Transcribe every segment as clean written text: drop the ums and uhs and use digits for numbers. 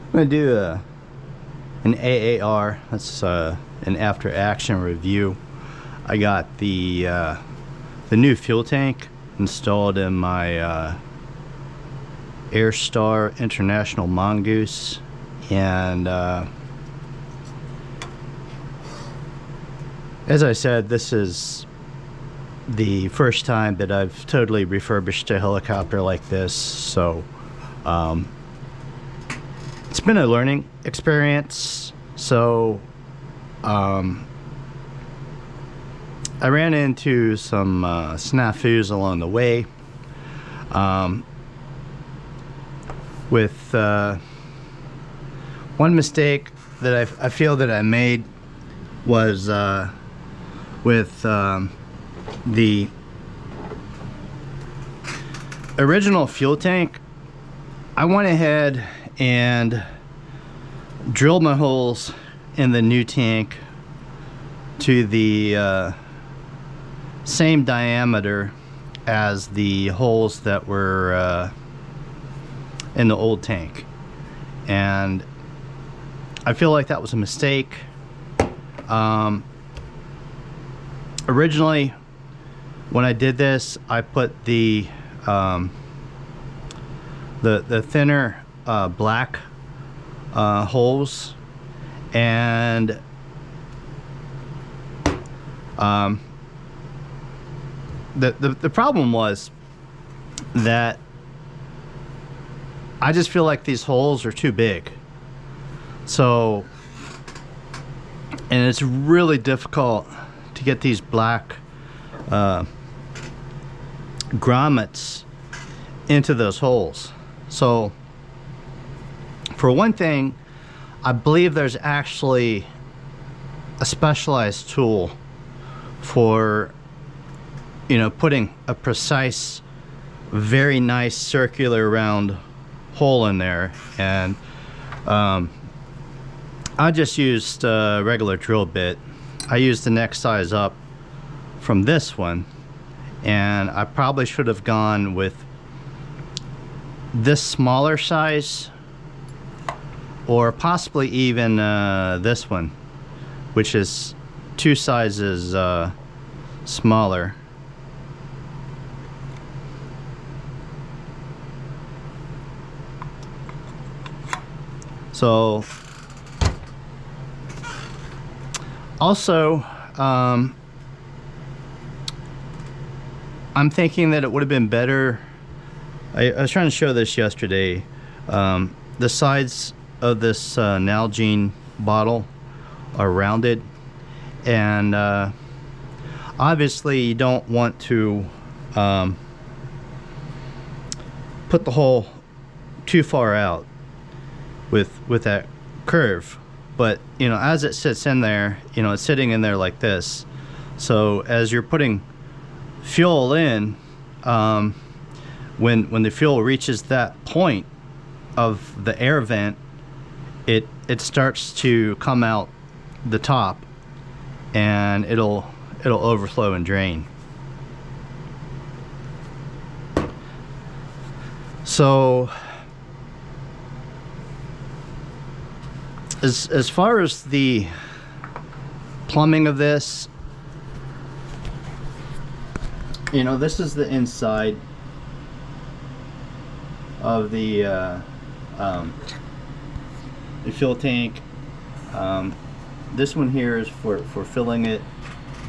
I'm going to do an AAR. That's an after action review. I got the new fuel tank installed in my Airstar International Mongoose, and as I said, this is the first time that I've totally refurbished a helicopter like this, so it's been a learning experience. So I ran into some snafus along the way with one mistake that I feel that I made was with the original fuel tank. I went ahead and drilled my holes in the new tank to the same diameter as the holes that were in the old tank, and I feel like that was a mistake. Originally, when I did this, I put the thinner black holes, and the problem was that I just feel like these holes are too big. So, and it's really difficult to get these black grommets into those holes. So, for one thing, I believe there's actually a specialized tool for, you know, putting a precise, very nice circular round hole in there, and I just used a regular drill bit. I used the next size up from this one, and I probably should have gone with this smaller size, or possibly even this one, which is 2 sizes smaller. So also, I'm thinking that it would have been better. I was trying to show this yesterday. The sides of this Nalgene bottle are rounded, and obviously you don't want to put the hole too far out with that curve. But you know, as it sits in there, you know, it's sitting in there like this. So as you're putting fuel in, when the fuel reaches that point of the air vent, it starts to come out the top, and it'll overflow and drain. So as far as the plumbing of this, you know, this is the inside of the fuel tank. This one here is for filling it.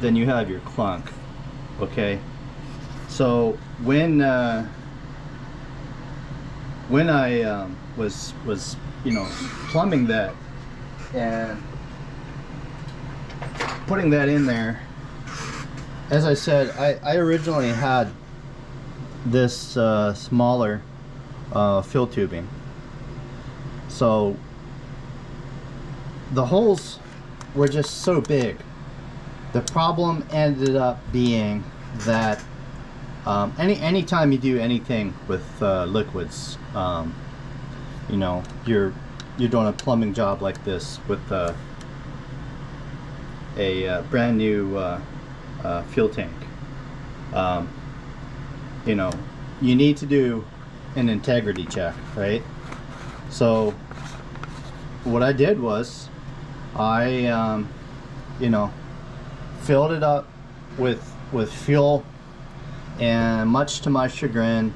Then you have your clunk. Okay, so when I was you know, plumbing that and putting that in there, as I said, I originally had this smaller fill tubing. So the holes were just so big. The problem ended up being that anytime you do anything with liquids, you know, you're doing a plumbing job like this with a brand new fuel tank, you know, you need to do an integrity check, right? So what I did was I you know, filled it up with fuel, and much to my chagrin,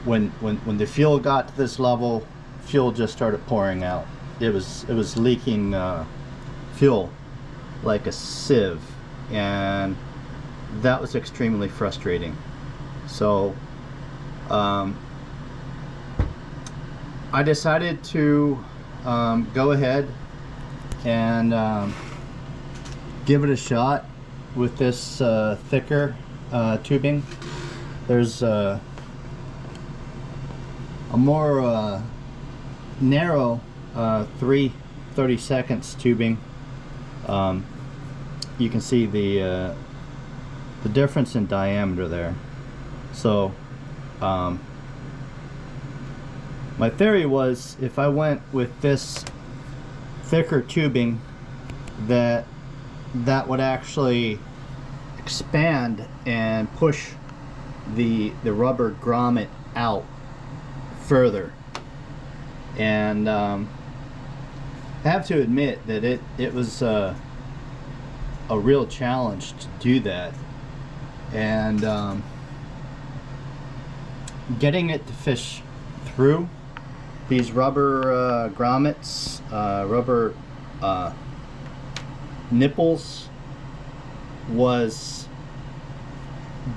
when the fuel got to this level, fuel just started pouring out. It was leaking fuel like a sieve, and that was extremely frustrating. So I decided to go ahead and give it a shot with this thicker tubing. There's a more narrow 3/32 tubing. You can see the difference in diameter there. So my theory was, if I went with this thicker tubing, that would actually expand and push the rubber grommet out further. And I have to admit that it was a real challenge to do that, and getting it to fish through these rubber grommets, rubber nipples, was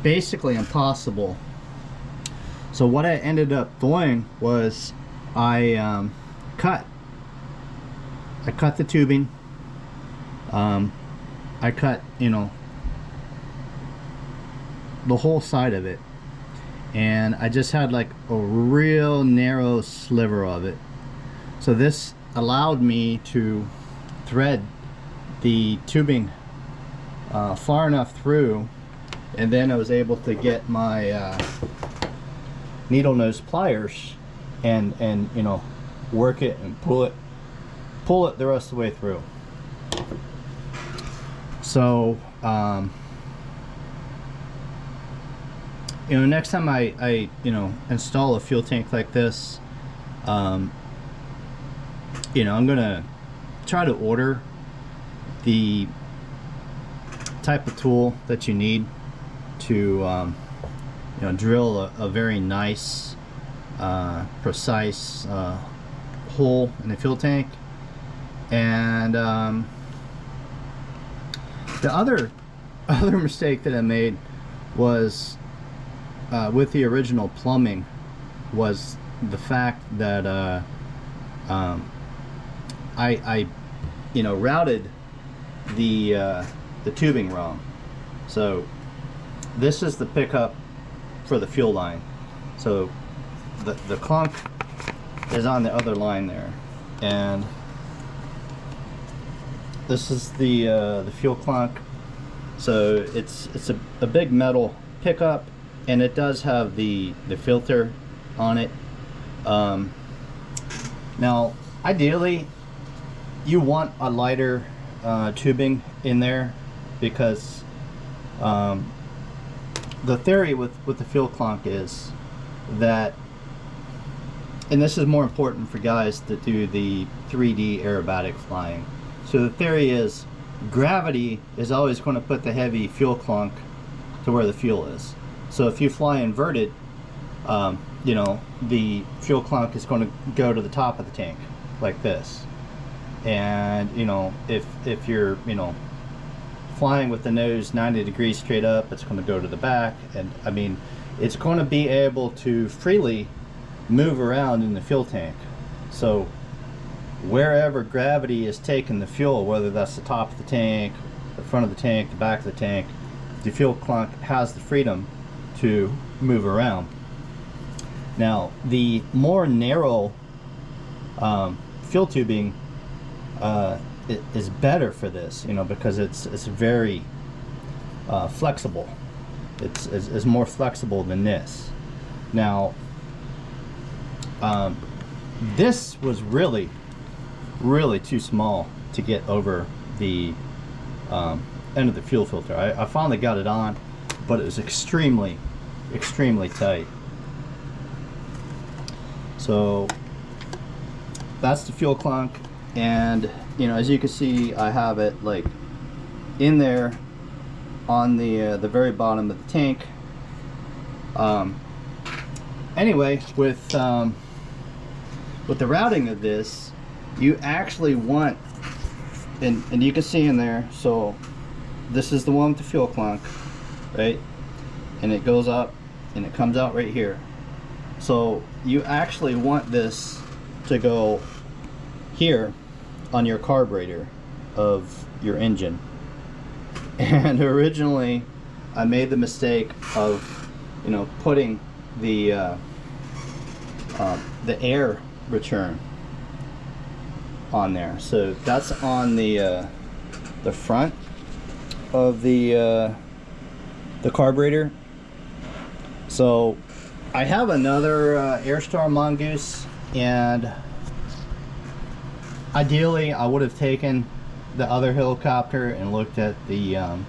basically impossible. So what I ended up doing was I cut the tubing. I cut, you know, the whole side of it, and I just had like a real narrow sliver of it. So this allowed me to thread the tubing far enough through, and then I was able to get my needle nose pliers and you know, work it and pull it the rest of the way through. So you know, next time I you know, install a fuel tank like this, you know, I'm gonna try to order the type of tool that you need to you know, drill a very nice precise hole in the fuel tank. And the other mistake that I made was with the original plumbing, was the fact that I you know, routed the tubing wrong. So this is the pickup for the fuel line. So the clunk is on the other line there, and this is the fuel clunk. So it's a big metal pickup, and it does have the filter on it. Now ideally you want a lighter tubing in there, because the theory with the fuel clunk is that, and this is more important for guys that do the 3D aerobatic flying, so the theory is gravity is always going to put the heavy fuel clunk to where the fuel is. So if you fly inverted, you know, the fuel clunk is going to go to the top of the tank like this. And you know, if you're, you know, flying with the nose 90 degrees straight up, it's going to go to the back, and I mean, it's going to be able to freely move around in the fuel tank. So wherever gravity is taking the fuel, whether that's the top of the tank, the front of the tank, the back of the tank, the fuel clunk has the freedom to move around. Now the more narrow fuel tubing is better for this, you know, because it's very flexible. It's more flexible than this. Now this was really too small to get over the end of the fuel filter. I finally got it on, but it was extremely tight. So that's the fuel clunk. And you know, as you can see, I have it like in there on the very bottom of the tank. Anyway, with the routing of this, you actually want, and you can see in there, so this is the one with the fuel clunk, right? And it goes up and it comes out right here. So you actually want this to go here on your carburetor of your engine. And originally I made the mistake of, you know, putting the air return on there. So that's on the front of the carburetor. So I have another Airstar Mongoose, and ideally I would have taken the other helicopter and looked at the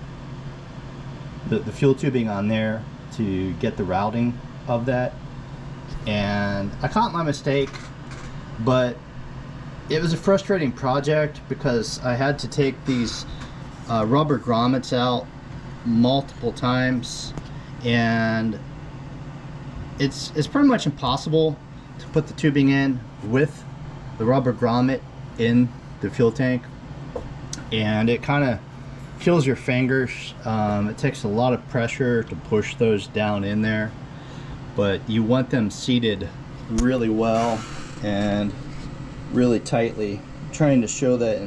fuel tubing on there to get the routing of that, and I caught my mistake. But it was a frustrating project because I had to take these rubber grommets out multiple times, and it's pretty much impossible to put the tubing in with the rubber grommet in the fuel tank, and it kind of kills your fingers. It takes a lot of pressure to push those down in there, but you want them seated really well and really tightly. I'm trying to show that